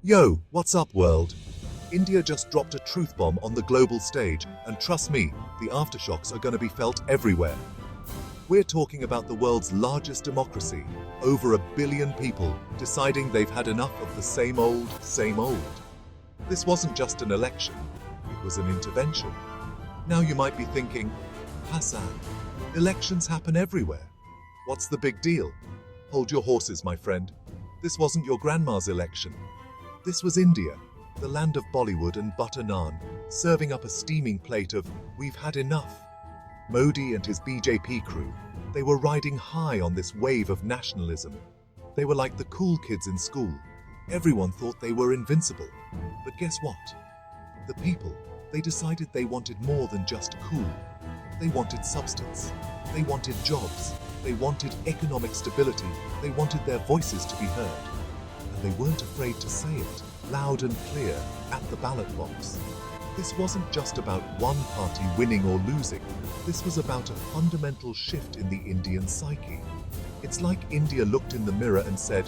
Yo, what's up, world? India just dropped a truth bomb on the global stage, and trust me, the aftershocks are going to be felt everywhere. We're talking about the world's largest democracy, over 1 billion people deciding they've had enough of the same old, same old. This wasn't just an election, it was an intervention. Now you might be thinking, Hassan, elections happen everywhere. What's the big deal? Hold your horses, my friend. This wasn't your grandma's election. This was India, the land of Bollywood and butter naan, serving up a steaming plate of "we've had enough." Modi and his BJP crew, they were riding high on this wave of nationalism. They were like the cool kids in school. Everyone thought they were invincible. But guess what? The people, they decided they wanted more than just cool. They wanted substance. They wanted jobs. They wanted economic stability. They wanted their voices to be heard. And they weren't afraid to say it, loud and clear, at the ballot box. This wasn't just about one party winning or losing. This was about a fundamental shift in the Indian psyche. It's like India looked in the mirror and said,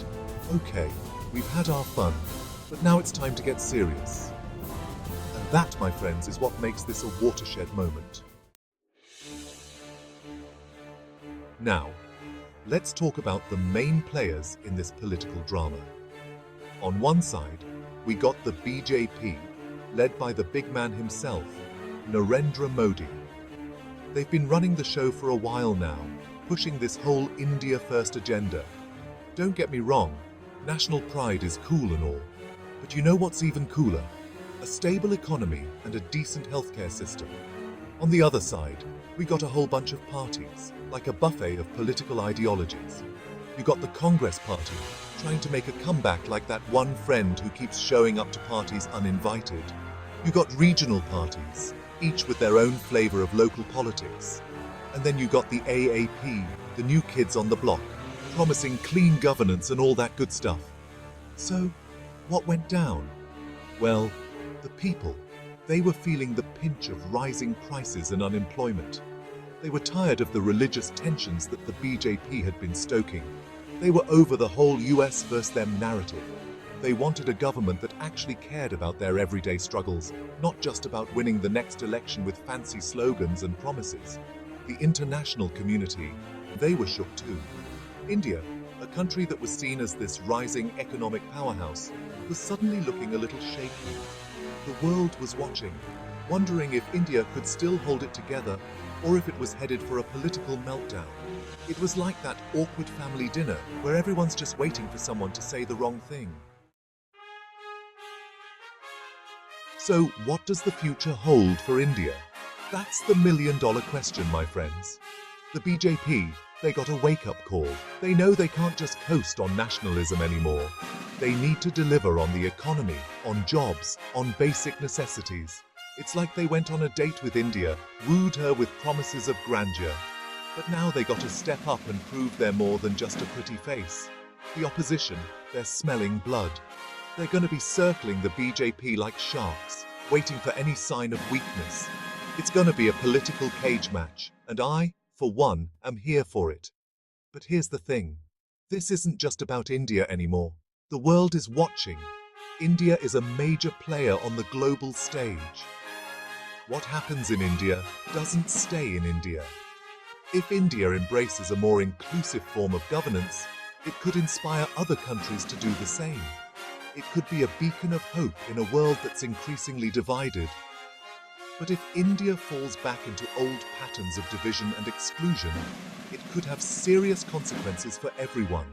okay, we've had our fun, but now it's time to get serious. And that, my friends, is what makes this a watershed moment. Now, let's talk about the main players in this political drama. On one side, we got the BJP, led by the big man himself, Narendra Modi. They've been running the show for a while now, pushing this whole India First agenda. Don't get me wrong, national pride is cool and all, but you know what's even cooler? A stable economy and a decent healthcare system. On the other side, we got a whole bunch of parties, like a buffet of political ideologies. You got the Congress Party, trying to make a comeback like that one friend who keeps showing up to parties uninvited. You got regional parties, each with their own flavor of local politics. And then you got the AAP, the new kids on the block, promising clean governance and all that good stuff. So, what went down? Well, the people, they were feeling the pinch of rising prices and unemployment. They were tired of the religious tensions that the BJP had been stoking. They were over the whole US versus them narrative. They wanted a government that actually cared about their everyday struggles, not just about winning the next election with fancy slogans and promises. The international community, they were shook too. India, a country that was seen as this rising economic powerhouse, was suddenly looking a little shaky. The world was watching, wondering if India could still hold it together or if it was headed for a political meltdown. It was like that awkward family dinner where everyone's just waiting for someone to say the wrong thing. So what does the future hold for India? That's the million-dollar question, my friends. The BJP, they got a wake-up call. They know they can't just coast on nationalism anymore. They need to deliver on the economy, on jobs, on basic necessities. It's like they went on a date with India, wooed her with promises of grandeur. But now they got to step up and prove they're more than just a pretty face. The opposition, they're smelling blood. They're going to be circling the BJP like sharks, waiting for any sign of weakness. It's going to be a political cage match, and I, for one, am here for it. But here's the thing. This isn't just about India anymore. The world is watching. India is a major player on the global stage. What happens in India doesn't stay in India. If India embraces a more inclusive form of governance, it could inspire other countries to do the same. It could be a beacon of hope in a world that's increasingly divided. But if India falls back into old patterns of division and exclusion, it could have serious consequences for everyone.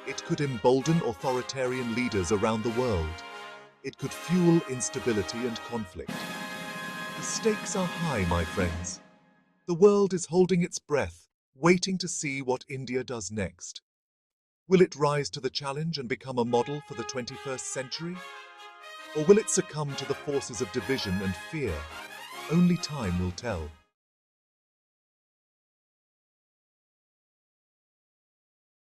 It could embolden authoritarian leaders around the world. It could fuel instability and conflict. The stakes are high, my friends. The world is holding its breath, waiting to see what India does next. Will it rise to the challenge and become a model for the 21st century? Or will it succumb to the forces of division and fear? Only time will tell.